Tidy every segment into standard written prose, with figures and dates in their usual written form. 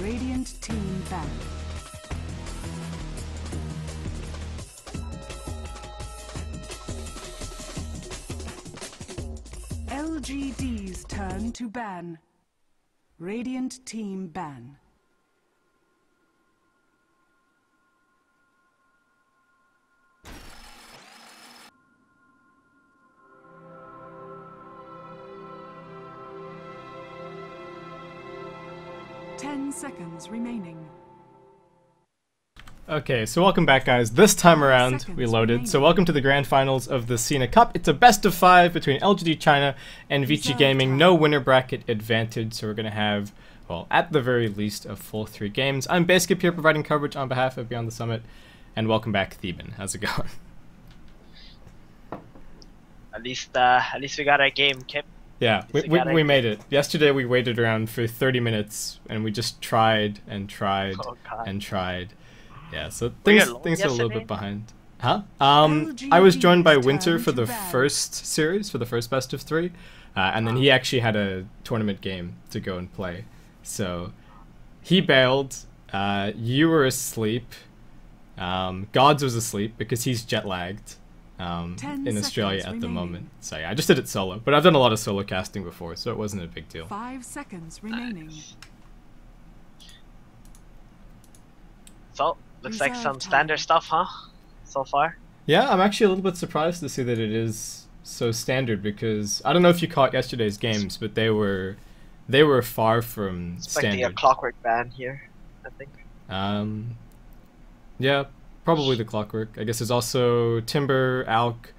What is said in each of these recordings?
Radiant team ban. LGD's turn to ban. Radiant team ban. Ten seconds remaining. Okay, so welcome back, guys. This time around, we loaded. So welcome to the grand finals of the Sina Cup. It's a best of 5 between LGD China and Vici Gaming. No winner bracket advantage, so we're going to have, well, at the very least, a full 3 games. I'm Basecamp here providing coverage on behalf of Beyond the Summit. And welcome back, Theban. How's it going? At least we got our game, Kip. Yeah, we made it. Yesterday we waited around for 30 minutes, and we just tried and tried and tried. Yeah, so things are a little bit behind. Huh? I was joined by Winter for the first series, for the first best of 3, and then he actually had a tournament game to go and play. So he bailed. You were asleep. Gods was asleep because he's jet lagged in Australia at the moment. So yeah, I just did it solo, but I've done a lot of solo casting before, so it wasn't a big deal. 5 seconds remaining. So looks like some standard stuff, huh? So far. Yeah, I'm actually a little bit surprised to see that it is so standard, because I don't know if you caught yesterday's games, but they were far from Expecting standard. a clockwork ban here, I think. Yeah, probably the clockwork. I guess there's also Timber, Alk,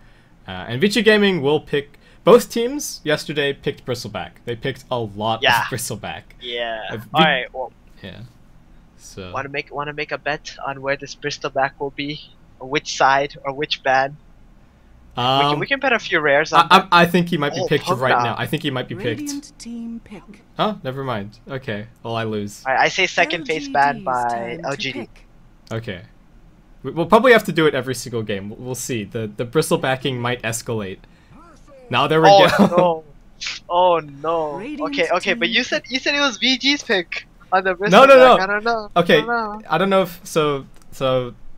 and Vici Gaming will pick. Both teams yesterday picked Bristleback. They picked a lot of Bristleback. Yeah. All right. Well. Yeah. So. Want to make a bet on where this Bristleback will be, or which side, or which ban? We can bet a few rares on that. I think he might be picked right now. I think he might be picked. Radiant team pick. Oh, never mind. Okay. Well, I lose. All right, I say second phase ban by LGD. Okay. We'll probably have to do it every single game. We'll see. The bristlebacking might escalate. Now there we go. No. Oh no. Okay, but you said it was VG's pick on the bristleback. No. I don't know. Okay, I don't know if so.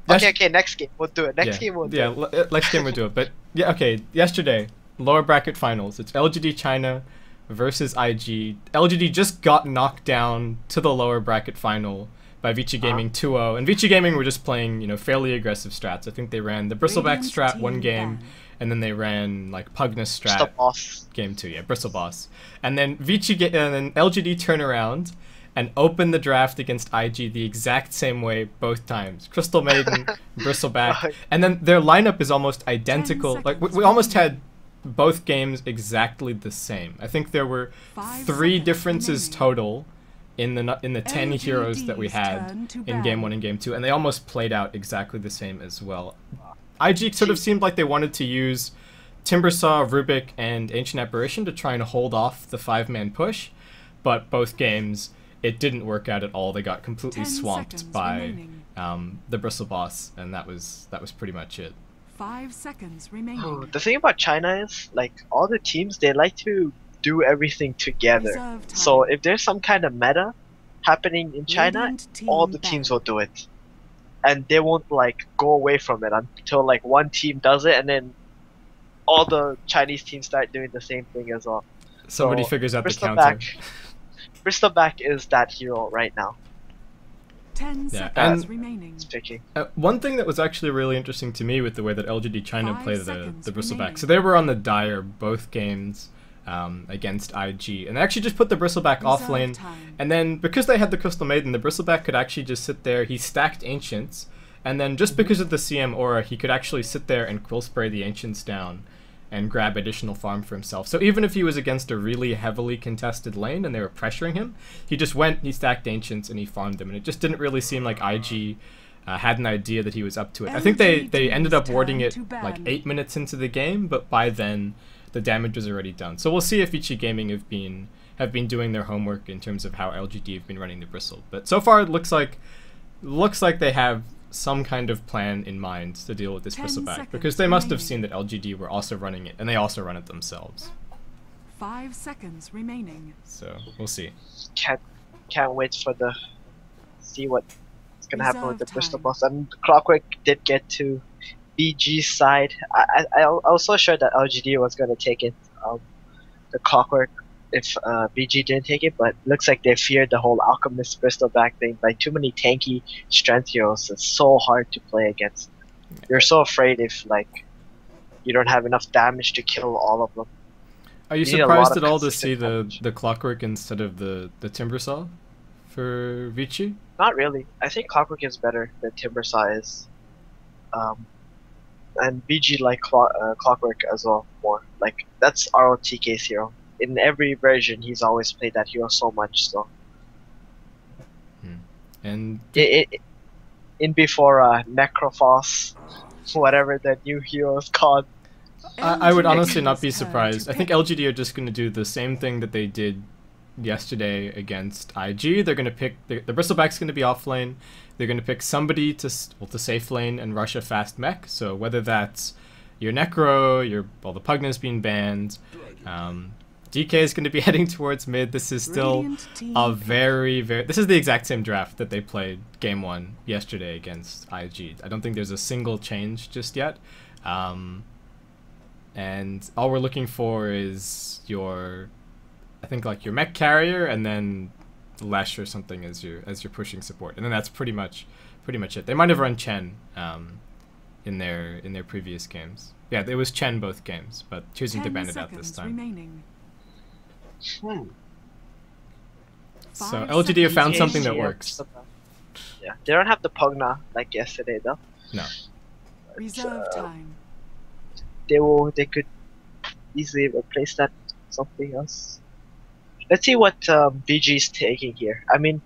Okay, next game we'll do it. Next game we'll do it. Next game we'll do it. But yeah, okay. Yesterday, lower bracket finals. It's LGD China versus IG. LGD just got knocked down to the lower bracket final by Vici Gaming 2-0, and Vici Gaming were just playing, fairly aggressive strats. I think they ran the Bristleback strat one game, and then they ran like Pugnus strat game 2, Bristle Boss. And then LGD turn around and open the draft against IG the exact same way both times. Crystal Maiden, Bristleback, and then their lineup is almost identical. Like we almost had both games exactly the same. I think there were 3 differences total in the 10 heroes that we had in game 1 and game 2, and they almost played out exactly the same as well. IG sort of seemed like they wanted to use Timbersaw, Rubik, and Ancient Apparition to try and hold off the 5-man push, but both games it didn't work out at all. They got completely swamped by the Bristle Boss, and that was pretty much it. 5 seconds remaining. The thing about China is, like, all the teams, they like to do everything together. So if there's some kind of meta happening in China, all the teams will do it, and they won't like go away from it until like one team does it, and then all the Chinese teams start doing the same thing as well. Somebody figures out the counter. Bristleback is that hero right now. 10 seconds remaining. One thing that was actually really interesting to me with the way that LGD China played the Bristleback, so they were on the Dire both games against IG, and they actually just put the Bristleback off lane, and then because they had the Crystal Maiden, the Bristleback could actually just sit there. He stacked Ancients, and then just because of the CM aura, he could actually sit there and quill spray the Ancients down and grab additional farm for himself. So even if he was against a really heavily contested lane and they were pressuring him, he just went, he stacked Ancients, and he farmed them, and it just didn't really seem like IG had an idea that he was up to it. I think they ended up warding it like 8 minutes into the game, but by then the damage was already done. So we'll see if Vici Gaming have been doing their homework in terms of how LGD have been running the Bristle. But so far it looks like they have some kind of plan in mind to deal with this Bristleback, because they must have seen that LGD were also running it, and they also run it themselves. 5 seconds remaining. So we'll see. Can't wait for the see what's gonna happen with the Reserve Bristol time. boss. And Clockwork did get to BG's side. I was so sure that LGD was gonna take it, the Clockwork, if BG didn't take it, but looks like they feared the whole Alchemist Bristol back thing. Like too many tanky strength heroes, it's so hard to play against. You're so afraid if like you don't have enough damage to kill all of them. Are you You need a lot surprised of at all to see consistent the damage. Clockwork instead of the Timbersaw for Vici? Not really. I think Clockwork is better than Timbersaw is. And BG like Clockwork as well more. Like that's ROTK's hero. In every version, he's always played that hero so much. So And in before Necrophos, whatever the new hero is called. I would honestly not be LGD's turn surprised. to I think pick. LGD are just going to do the same thing that they did yesterday against IG. They're going to pick the Bristleback's going to be off lane. They're going to pick somebody to safe lane and rush a fast mech. So whether that's your Necro, the Pugnus being banned, DK is going to be heading towards mid. This is still Radiant team a pick. very this is the exact same draft that they played game 1 yesterday against IG. I don't think there's a single change just yet. And all we're looking for is your mech carrier, and then Lesh or something as your pushing support, and then that's pretty much it. They might have run Chen in their previous games. Yeah, it was Chen both games, but choosing to 10 ban it out this seconds time. remaining. So 5 LGD have found seconds something that remaining. works. Yeah, they don't have the Pugna like yesterday though. No. Reserve time. They could easily replace that with something else. Let's see what VG's taking here. I mean,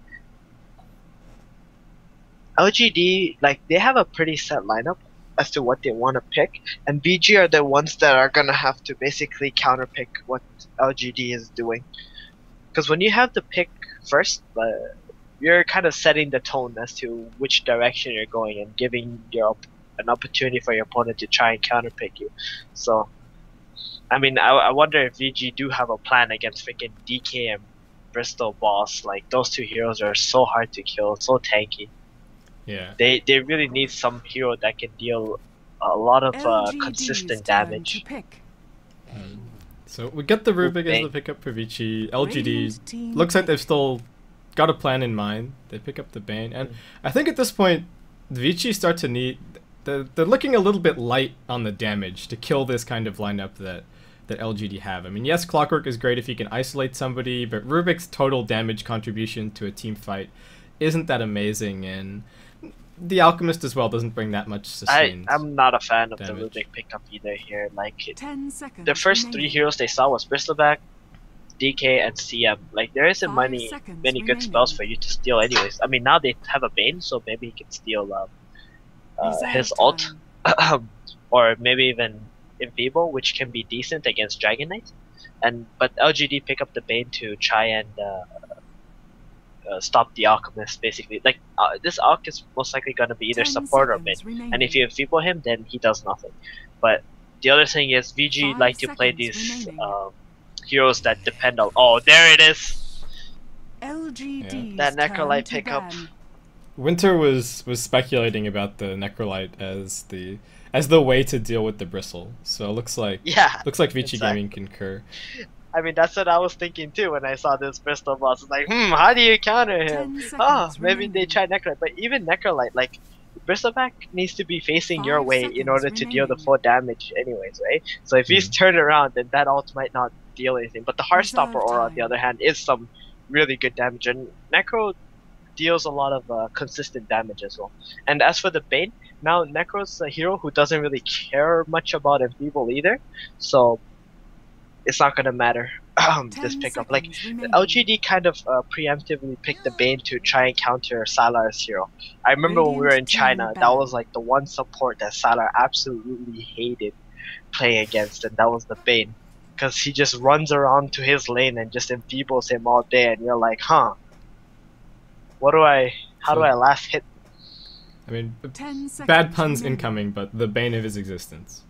LGD, like, they have a pretty set lineup as to what they want to pick, and VG are the ones that are gonna have to basically counterpick what LGD is doing. Because when you have the pick first, you're kind of setting the tone as to which direction you're going and giving an opportunity for your opponent to try and counterpick you. So, I mean, I wonder if VG do have a plan against freaking DK and Bristol boss. Like, those two heroes are so hard to kill, so tanky. Yeah. They really need some hero that can deal a lot of LGD's consistent turn damage. to pick. So we get the Rubik as Bang. the pickup for Vici. LGD Radiant team looks like pick. they've still got a plan in mind. They pick up the Bane, and I think at this point, Vici start to need. They're looking a little bit light on the damage to kill this kind of lineup that LGD have. I mean, yes, Clockwork is great if you can isolate somebody, but Rubik's total damage contribution to a team fight isn't that amazing, and the Alchemist as well doesn't bring that much sustained. I'm not a fan of damage. the Rubik pickup either here. Like, 10 seconds the first three remaining. heroes they saw was Bristleback, DK, and CM. Like, there isn't 5 many seconds good remaining. spells for you to steal anyways. I mean, now they have a Bane, so maybe he can steal Reserve his ult. time. Or maybe even Enfeeble, which can be decent against Dragon Knight. But LGD pick up the Bane to try and stop the Alchemist, basically. Like, this Alch is most likely going to be either 10 support or mid. seconds remaining. And if you Enfeeble him, then he does nothing. But the other thing is, VG 5 like to play seconds these remaining. heroes that depend on... Oh, there it is! LGD's That turn Necrolite to pickup. ban. Winter was speculating about the Necrolite as the way to deal with the Bristle. So it looks like Yeah, Vici exactly. Gaming concur. I mean, that's what I was thinking too when I saw this Bristol boss. It's like, how do you counter 10 him? seconds Oh, maybe they remaining. try Necrolite. But even Necrolite, like, Bristleback needs to be facing your 5 way in seconds order to deal the remaining. full damage anyways, right? So if he's turned around, then that ult might not deal anything. But the Heartstopper Reserve aura, on the time. other hand, is some really good damage. And Necro deals a lot of consistent damage as well. And as for the Bane, now Necro's a hero who doesn't really care much about Enfeeble either. So it's not going to matter. This 10 pickup, like, seconds remaining. LGD kind of preemptively picked the Bane to try and counter Salar's hero. I remember when we were in Radiant team China, that ban. was like the one support that Salar absolutely hated playing against, and that was the Bane. Because he just runs around to his lane and just enfeebles him all day, and you're like, huh, how do I last hit? I mean, 10 seconds bad puns remaining. incoming, but the bane of his existence.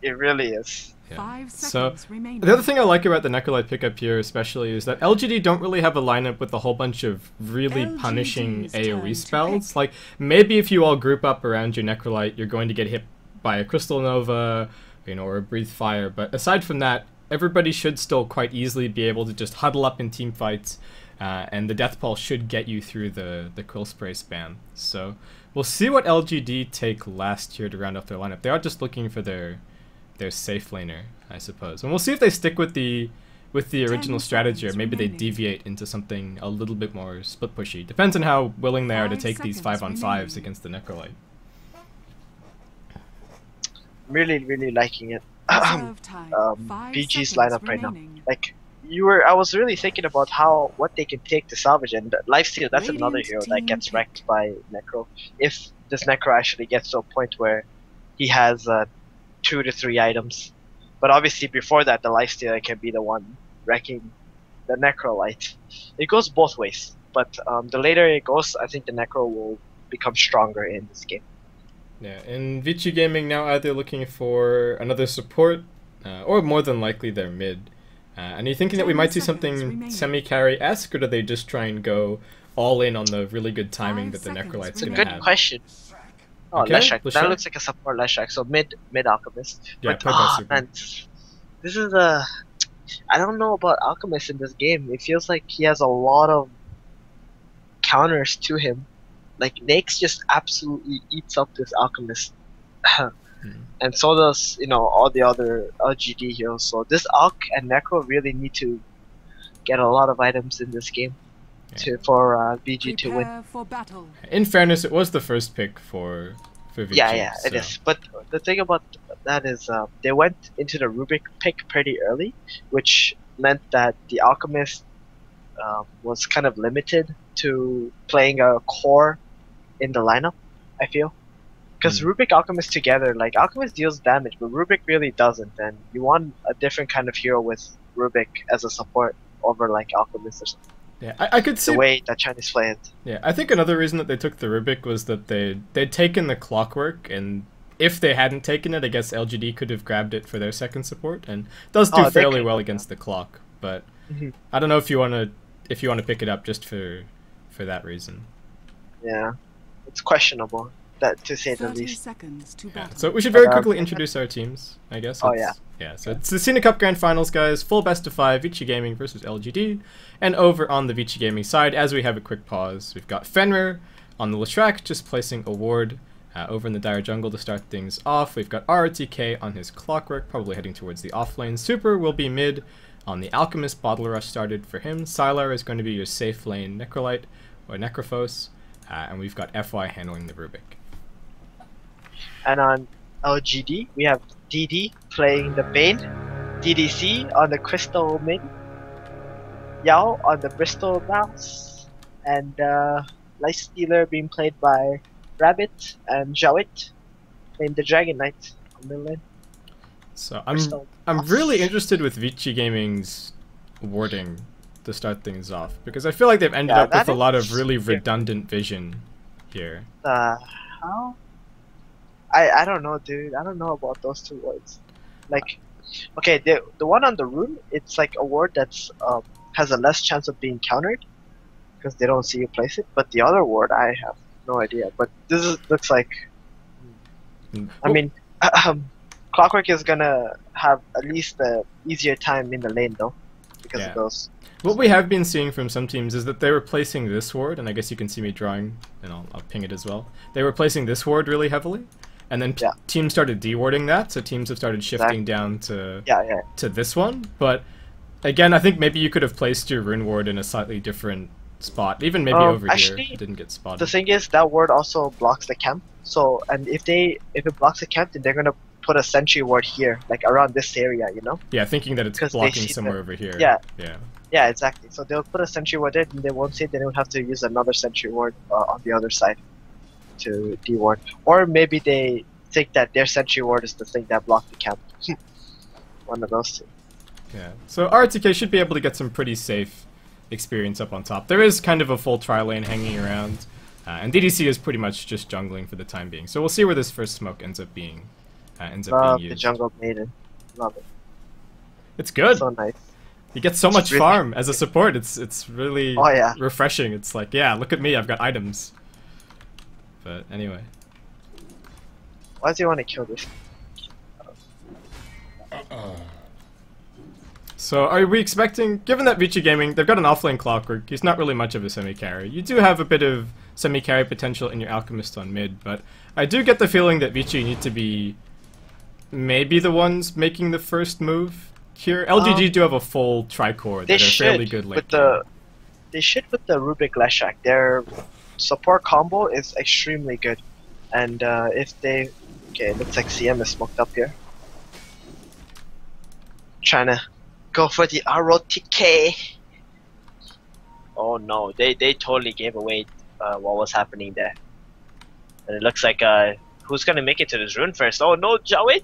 It really is. Yeah. 5 So seconds remaining. the other thing I like about the Necrolite pickup here especially is that LGD don't really have a lineup with a whole bunch of really punishing LGD's AoE turn spells. to pick. Like, maybe if you all group up around your Necrolite, you're going to get hit by a Crystal Nova, you know, or a Breathe Fire, but aside from that, everybody should still quite easily be able to just huddle up in team fights, and the Death Pulse should get you through the Quill Spray spam. So we'll see what LGD take last year to round off their lineup. They are just looking for their safe laner, I suppose. And we'll see if they stick with the original strategy, or maybe they deviate into something a little bit more split pushy. Depends on how willing they are to take these 5-on-5s against the Necrolite. Really, really liking it. Vici's lineup right now. Like, I was really thinking about what they can take to salvage, and Lifesteal, that's another hero that gets wrecked by Necro. If this Necro actually gets to a point where he has 2 to 3 items. But obviously before that, the Lifestealer can be the one wrecking the Necrolite. It goes both ways, but the later it goes, I think the Necro will become stronger in this game. Yeah, and Vici Gaming now either looking for another support, or more than likely they're mid. And are you thinking that we might see something semi-carry-esque, or do they just try and go all in on the really good timing that the Necrolite's going to have? It's a good question. Oh, okay, Leshrac. That looks like a support Leshrac, so mid Alchemist. Yeah, but, man, this is a... I don't know about Alchemist in this game. It feels like he has a lot of counters to him. Like, Nyx just absolutely eats up this Alchemist. And so does, you know, all the other LGD heroes. So this Alch and Necro really need to get a lot of items in this game for VG to win. For battle. In fairness, it was the first pick for Vici. Yeah, it is. But the thing about that is they went into the Rubik pick pretty early, which meant that the Alchemist was kind of limited to playing a core in the lineup, I feel. Because Rubik Alchemist together, like, Alchemist deals damage, but Rubik really doesn't, and you want a different kind of hero with Rubik as a support over, like, Alchemist or something. Yeah, I could see the way that Chinese play it. Yeah, I think another reason that they took the Rubik was that they'd taken the Clockwork, and if they hadn't taken it, I guess LGD could have grabbed it for their second support, and it does do fairly well against the Clock. But I don't know if you want to pick it up just for that reason. Yeah, it's questionable, that to say the 30 least. seconds to battle. So we should very quickly introduce our teams, I guess. Yeah, so it's the Sina Cup Grand Finals, guys. Full best of 5, Vici Gaming versus LGD. And over on the Vici Gaming side, as we have a quick pause, we've got Fenrir on the Leshrac, just placing a ward over in the Dire Jungle to start things off. We've got RTK on his Clockwork, probably heading towards the offlane. Super will be mid on the Alchemist. Bottle Rush started for him. Sylar is going to be your safe lane Necrolite, or Necrophos. And we've got FY handling the Rubik. And on LGD, we have DD playing the Bane, DDC on the Crystal Mid, Yao on the Bristol Mouse, and Lifestealer being played by Rabbit, and Jawit playing the Dragon Knight on the lane. So I'm really interested with Vici Gaming's warding to start things off, because I feel like they've ended up with a lot of really redundant vision here. How? I don't know, dude. I don't know about those two words. Like, okay, the one on the rune, it's like a word that's has a less chance of being countered because they don't see you place it. But the other word, I have no idea. But this looks like. I mean, Clockwork is gonna have at least an easier time in the lane though, because of those. What we have been seeing from some teams is that they were placing this ward, and I guess you can see me drawing, and I'll ping it as well. They were placing this ward really heavily. And then teams started dewarding that, so teams have started shifting down to this one. But again, I think maybe you could have placed your rune ward in a slightly different spot, even maybe over actually, here. It didn't get spotted. The thing is, that ward also blocks the camp. So, and if it blocks the camp, then they're gonna put a sentry ward here, like around this area, you know? Yeah, thinking that it's blocking somewhere over here. Yeah, exactly. So they'll put a sentry ward there, and they won't see it. Then they'll have to use another sentry ward on the other side to deward, or maybe they think that their sentry ward is the thing that blocked the camp. One of those two. Yeah. So RTK should be able to get some pretty safe experience up on top. There is kind of a full tri lane hanging around, and DDC is pretty much just jungling for the time being. So we'll see where this first smoke ends up being. Love the jungle maiden. Love it. It's good. So nice. You get so much farm as a support. It's really refreshing. It's like, yeah, look at me, I've got items. But anyway. Why do you want to kill this? So are we expecting, given that Vici Gaming, they've got an offlane Clockwork, he's not really much of a semi-carry. You do have a bit of semi-carry potential in your Alchemist on mid, but I do get the feeling that Vici need to be maybe the ones making the first move here. LGD do have a full tricore that are fairly good late game. They should with the Rubik Leshak. Their support combo is extremely good. And if they... Okay, it looks like CM is smoked up here. Trying to go for the ROTK. Oh no, they totally gave away what was happening there. And it looks like who's gonna make it to this rune first? Oh no, Jawit!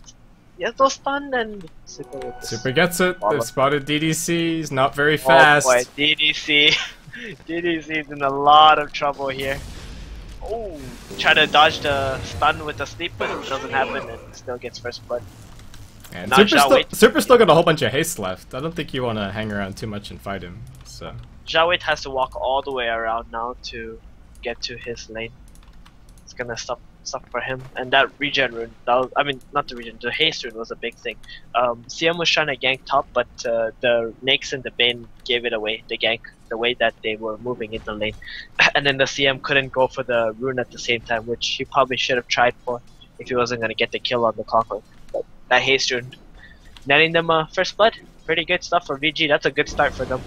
He has no stun and Super gets it. They've spotted DDC. He's not very fast. Oh boy, DDC. DDC is in a lot of trouble here. Oh, try to dodge the stun with the sleep, but it doesn't happen and still gets first blood. And Super's still got a whole bunch of haste left. I don't think you want to hang around too much and fight him. So Jawit has to walk all the way around now to get to his lane. It's gonna stop for him. And that regen rune, I mean not the regen, the haste rune was a big thing. CM was trying to gank top, but the Nyx and the Bane gave it away, the gank, the way that they were moving into lane. And then the CM couldn't go for the rune at the same time, which he probably should have tried for if he wasn't gonna get the kill on the Clockwork. But that haste rune, netting them first blood, pretty good stuff for VG. That's a good start for them.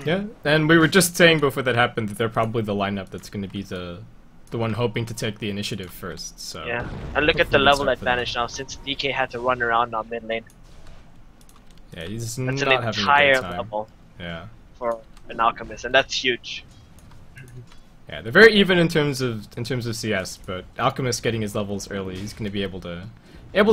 Yeah, and we were just saying before that happened that they're probably the lineup that's going to be the one hoping to take the initiative first. So yeah, and look at the level advantage now since DK had to run around on mid lane. Yeah, he's that's not an having entire a good time. level. Yeah, for an Alchemist, and that's huge. Yeah, they're very even in terms of CS, but Alchemist getting his levels early, he's going to be able to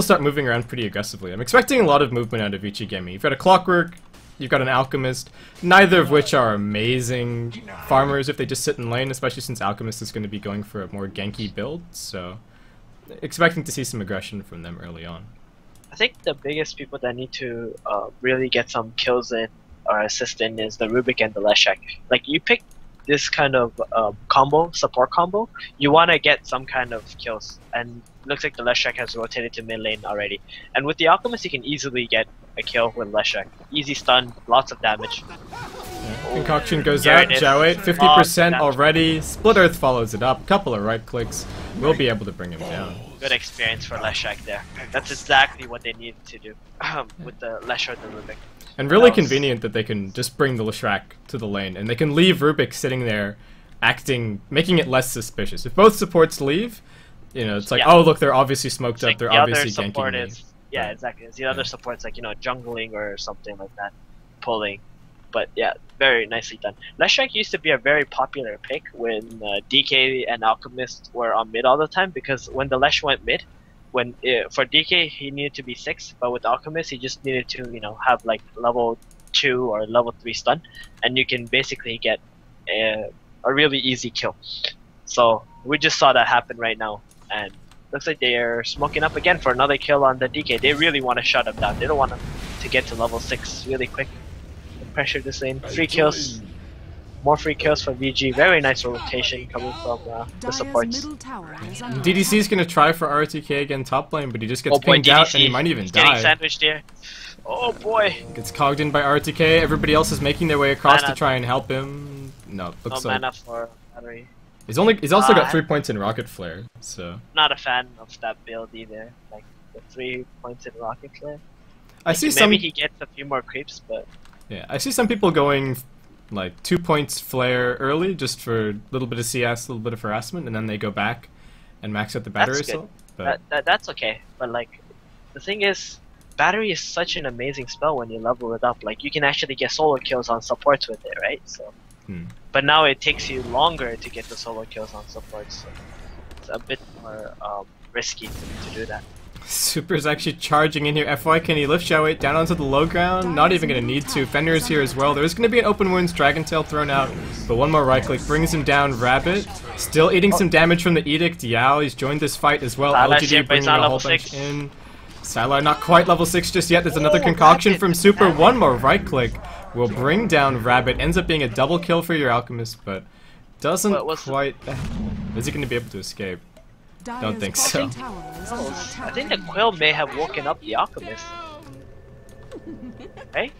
start moving around pretty aggressively. I'm expecting a lot of movement out of Vici Gaming. You've got a Clockwork, you've got an Alchemist, neither of which are amazing farmers if they just sit in lane, especially since Alchemist is going to be going for a more ganky build, so expecting to see some aggression from them early on. I think the biggest people that need to really get some kills in or assist in is the Rubik and the Leshak. Like, you pick this kind of combo, support combo, you want to get some kind of kills, and it looks like the Leshak has rotated to mid lane already. And with the Alchemist, you can easily get a kill with Leshak. Easy stun, lots of damage. Yeah. Concoction goes out, Jawit, 50% already. Split Earth follows it up, couple of right clicks, we'll be able to bring him down. Good experience for Leshak there. That's exactly what they needed to do with the Leshak and the Rubik. And really convenient that they can just bring the Leshak to the lane, and they can leave Rubik sitting there, making it less suspicious. If both supports leave, you know, it's like, oh look, they're obviously smoked up, they're obviously ganking me. Yeah, exactly. The other support's like, you know, jungling or something like that, pulling. But yeah, very nicely done. Leshak used to be a very popular pick when DK and Alchemist were on mid all the time, because when the Lesh went mid, for DK he needed to be 6, but with Alchemist he just needed to, you know, have like level 2 or level 3 stun, and you can basically get a really easy kill. So we just saw that happen right now, and looks like they are smoking up again for another kill on the DK. They really want to shut him down. They don't want him to get to level 6 really quick. Pressure this lane. Free kills. More free kills for VG. Very nice rotation coming from the supports. DDC is going to try for RTK again top lane, but he just gets pinged out and he might even die. Getting sandwiched here. Oh boy. Gets cogged in by RTK. Everybody else is making their way across to try and help him. No, looks like mana for battery. He's also got 3 points in Rocket Flare, so not a fan of that build either. Like the 3 points in Rocket Flare. I see some. Maybe he gets a few more creeps, but yeah, I see some people going like 2 points flare early just for a little bit of CS, a little bit of harassment, and then they go back and max out the battery assault. But that's okay. But like, the thing is, battery is such an amazing spell when you level it up. Like, you can actually get solo kills on supports with it, right? So, but now it takes you longer to get the solo kills on supports. So it's a bit more risky to do that. Super's actually charging in here. FY, can he lift Jawit down onto the low ground? Not even going to need to. Fenrir is here as well. There's going to be an open wounds, Dragon Tail thrown out, but one more right click brings him down. Rabbit still eating some damage from the Edict. Yao, he's joined this fight as well. LGD bringing a whole bunch in. Sylar not quite level 6 just yet. There's another concoction from Super. One more right click will bring down Rabbit. Ends up being a double kill for your Alchemist, but doesn't quite... Is he going to be able to escape? Don't think so. I think the Quill may have woken up the Alchemist. Right?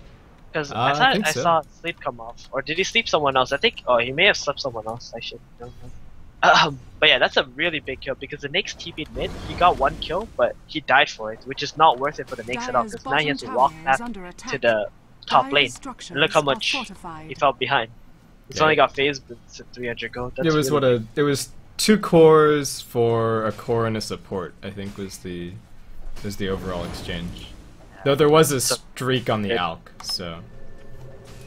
Because I saw sleep come off. Or did he sleep someone else? I think... Oh, he may have slept someone else. I should know. But yeah, that's a really big kill because the Nyx TP'd mid, he got 1 kill, but he died for it, which is not worth it for the Nyx at all, because now he has to walk back to the top lane. And look how much he fell behind. He's only got phase boots at 300 gold. That's There was 2 cores for a core and a support, I think was the overall exchange. Though there was a streak on the Alk, so...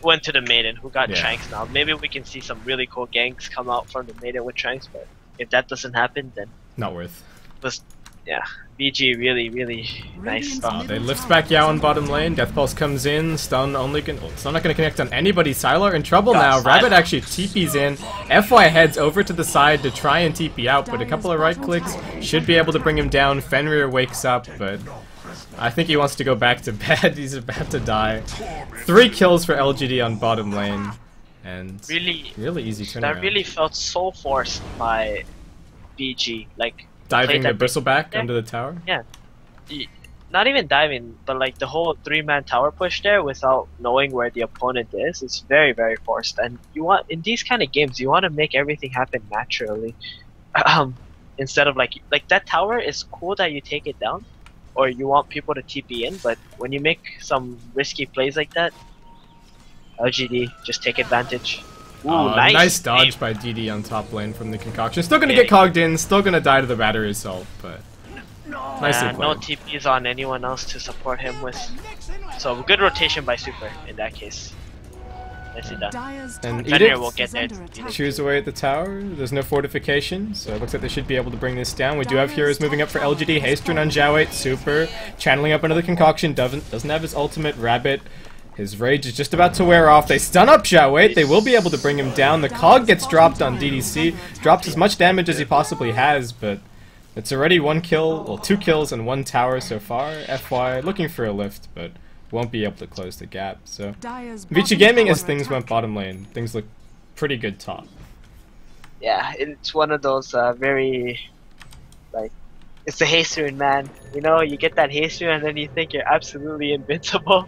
Went to the Maiden, who got Tranks now. Maybe we can see some really cool ganks come out from the Maiden with Tranks, but if that doesn't happen, then... Not worth. Yeah, BG really nice. They lift back Yao on bottom lane, Death Pulse comes in, stun only can... it's not gonna connect on anybody. Sylar in trouble now, Rabbit actually TP's in, FY heads over to the side to try and TP out, but a couple of right clicks should be able to bring him down. Fenrir wakes up, but... I think he wants to go back to bed. He's about to die. 3 kills for LGD on bottom lane, and really easy turnaround. That really felt so forced by BG, like diving the bristleback under the tower. Yeah, not even diving, but like the whole 3-man tower push there without knowing where the opponent is. It's very forced, and you want in these kind of games you want to make everything happen naturally, instead of like that tower is cool that you take it down. Or you want people to TP in, but when you make some risky plays like that, LGD just take advantage. Ooh, nice dodge by DD on top lane from the concoction. Still gonna get cogged in, still gonna die to the battery assault, but nicely played. No TPs on anyone else to support him with. So good rotation by Super in that case. Nicely done. And Fenrir will get there. Chews away at the tower. There's no fortification, so it looks like they should be able to bring this down. We do have heroes moving up for LGD. Hasten on Jowate. Super. Channeling up another concoction. Doesn't have his ultimate. Rabbit. His rage is just about to wear off. They stun up Jowate. They will be able to bring him down. The cog gets dropped on DDC. Drops as much damage as he possibly has, but it's already 1 kill, well 2 kills and 1 tower so far. FY looking for a lift, but won't be able to close the gap. So Vici Gaming, as things went bottom lane, things look pretty good top. Yeah, it's one of those very like it's the Hasterin, man. You know, you get that Hasterin and then you think you're absolutely invincible.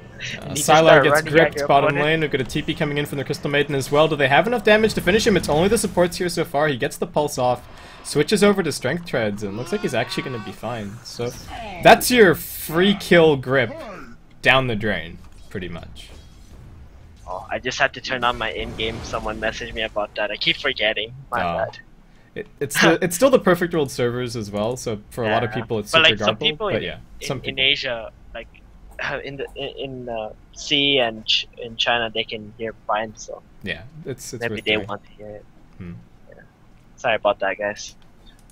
Sylar gets gripped bottom lane. We've got a TP coming in from the Crystal Maiden as well. Do they have enough damage to finish him? It's only the supports here so far. He gets the pulse off, switches over to Strength Treads, and looks like he's actually going to be fine. So that's your free kill grip down the drain, pretty much. Oh, I just had to turn on my in-game. Someone messaged me about that. I keep forgetting. My bad. It's still the Perfect World servers as well, so for a lot of people it's super like garbled. Some people in Asia, like in C and in China, they can hear fine. So yeah, it's maybe they want to hear it. Yeah. Sorry about that, guys.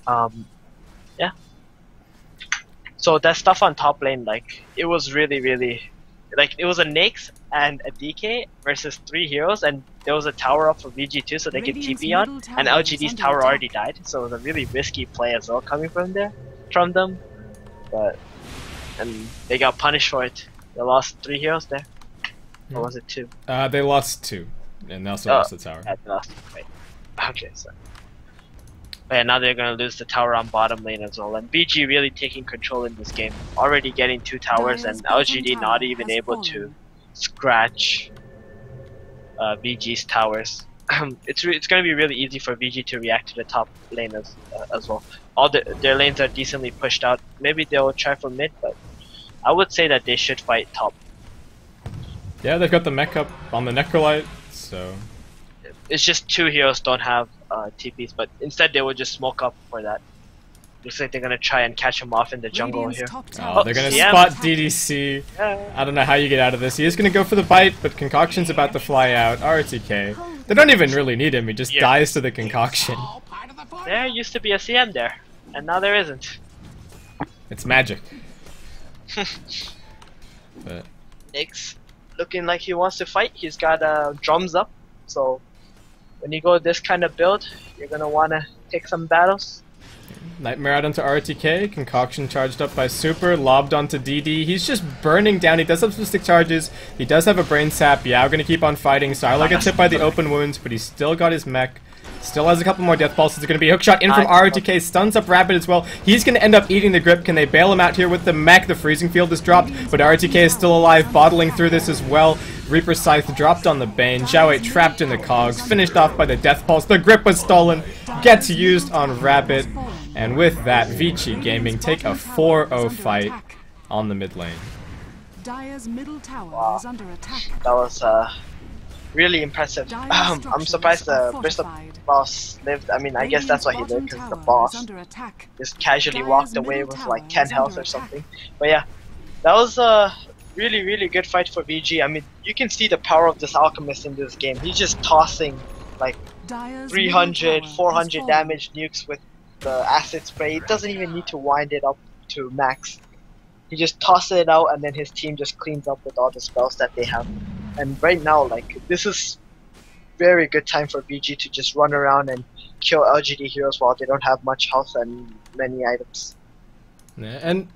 Yeah. So that stuff on top lane, like it was really like it was a Nyx and a DK versus 3 heroes, and there was a tower up for VG too, so they could TP on, and LGD's tower already died, so it was a really risky play as well coming from them, but and they got punished for it. They lost 3 heroes there, or was it 2? They lost 2, and they also lost the tower. Yeah, they lost. Right. Okay, so. But yeah, now they're gonna lose the tower on bottom lane as well, and BG really taking control in this game, already getting 2 towers, and LGD not even able to scratch VG's towers. It's gonna be really easy for VG to react to the top lane as well. All their lanes are decently pushed out. Maybe they'll try for mid, but I would say that they should fight top. Yeah, they've got the mech up on the Necrolite, so it's just 2 heroes don't have TPs, but instead they will just smoke up for that. Looks like they're gonna try and catch him off in the jungle here. Oh, they're gonna spot DDC. I don't know how you get out of this. He is gonna go for the bite, but Concoction's about to fly out. RTK. They don't even really need him. He just dies to the Concoction. There used to be a CM there, and now there isn't. It's magic. But Nyx looking like he wants to fight. He's got drums up, so when you go this kind of build, you're gonna wanna take some battles. Nightmare out onto RTK, Concoction charged up by Super, lobbed onto DD. He's just burning down. He does have some stick charges. He does have a brain sap. Yao gonna keep on fighting. Sylar gets hit by the open wounds, but he's still got his mech. Still has a couple more death pulses. It's going to be a hookshot in from RTK. Stuns up Rapid as well. He's going to end up eating the grip. Can they bail him out here with the mech? The freezing field is dropped, but RTK is still alive, bottling through this as well. Reaper Scythe dropped on the Bane. Xiao 8 trapped in the cogs. Finished off by the death pulse. The grip was stolen. Gets used on Rabbit. And with that, Vici Gaming take a 4-0 fight on the mid lane. Dire's middle tower is under attack. That was really impressive. I'm surprised the Bristol boss lived. I mean, I guess that's why he lived, because the boss just casually walked away with like 10 health or something. But yeah, that was a really good fight for VG. I mean, you can see the power of this Alchemist in this game. He's just tossing like 300, 400 damage nukes with the acid spray. He doesn't even need to wind it up to max. He just tosses it out, and then his team just cleans up with all the spells that they have. And right now, like, this is very good time for VG to just run around and kill LGD heroes while they don't have much health and many items. Yeah, and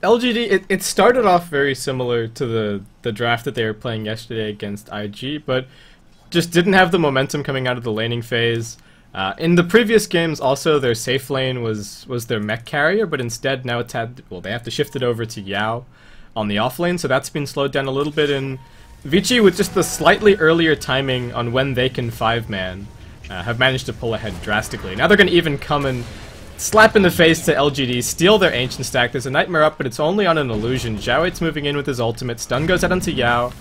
LGD, it started off very similar to the draft that they were playing yesterday against IG, but just didn't have the momentum coming out of the laning phase. In the previous games, also, their safe lane was their mech carrier, but instead now it's they have to shift it over to Yao on the off lane, so that's been slowed down a little bit. In Vici, with just the slightly earlier timing on when they can 5-man, have managed to pull ahead drastically. Now they're going to even come and slap in the face to LGD, steal their Ancient stack. There's a Nightmare up, but it's only on an illusion. Xiao 8's moving in with his ultimate. Stun goes out onto Yao.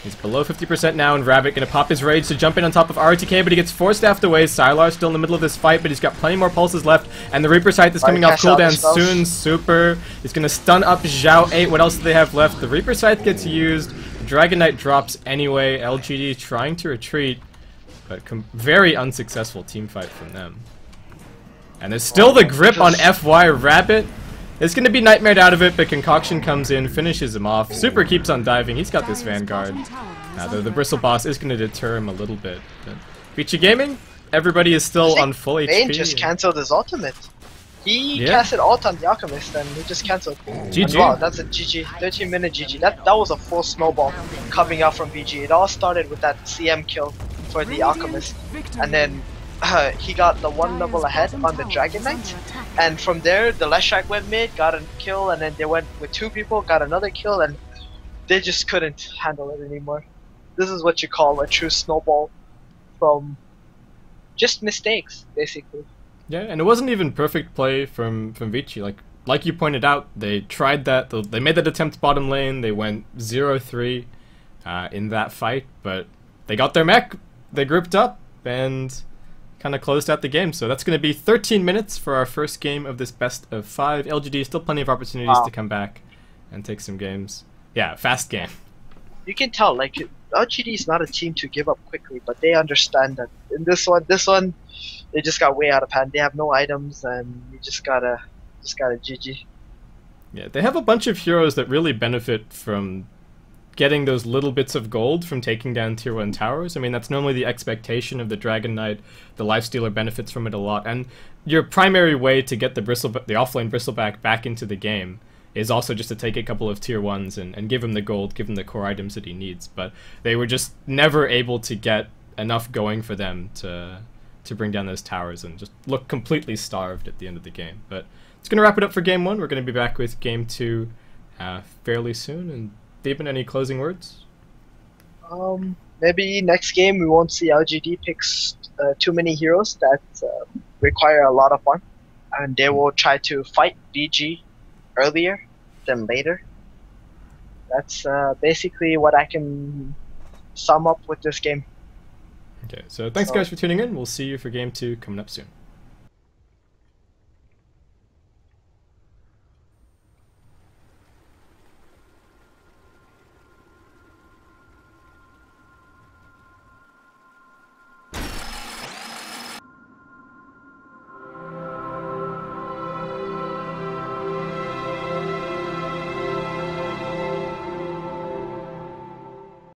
He's below 50% now, and Rabbit gonna pop his rage to jump in on top of RTK, but he gets forced away. Sylar's still in the middle of this fight, but he's got plenty more pulses left, and the Reaper Scythe is coming off cooldown soon. Super is gonna stun up Xiao 8. What else do they have left? The Reaper Scythe gets used. Dragon Knight drops anyway. LGD trying to retreat, but very unsuccessful team fight from them. And there's still the grip on FY Rabbit. It's going to be nightmared out of it, but Concoction comes in, finishes him off. Super keeps on diving. He's got this Vanguard. Now, the Bristle boss is going to deter him a little bit. Vici Gaming, everybody is still on full HP. Bane just cancelled his ultimate. He casted ult on the Alchemist, and he just cancelled. GG. Wow, that's a GG. 13-minute GG. That was a full snowball coming out from VG. It all started with that CM kill for the Alchemist, and then he got the one level ahead on the Dragon Knight, and from there the Leshrac went mid, got a kill, and then they went with 2 people, got another kill, and they just couldn't handle it anymore. This is what you call a true snowball from just mistakes, basically. Yeah, and it wasn't even perfect play from Vici. Like you pointed out, they tried that. They made that attempt bottom lane. They went 0-3 in that fight, but they got their mech. They grouped up and kind of closed out the game. So that's going to be 13 minutes for our first game of this best of 5. LGD still plenty of opportunities to come back and take some games. Yeah, fast game. You can tell, like, LGD is not a team to give up quickly, but they understand that in this one, they just got way out of hand. They have no items, and you just gotta GG. Yeah, they have a bunch of heroes that really benefit from getting those little bits of gold from taking down tier 1 towers. I mean, that's normally the expectation of the Dragon Knight. The Lifestealer benefits from it a lot, and your primary way to get the offlane Bristleback back into the game is also just to take a couple of tier 1s and give him the gold, give him the core items that he needs. But they were just never able to get enough going for them to bring down those towers, and just look completely starved at the end of the game. But it's going to wrap it up for Game 1. We're going to be back with Game 2 fairly soon. And Deepan, any closing words? Maybe next game we won't see LGD picks too many heroes that require a lot of fun, and they will try to fight VG earlier than later. That's basically what I can sum up with this game. Okay, so thanks guys for tuning in. We'll see you for Game 2 coming up soon.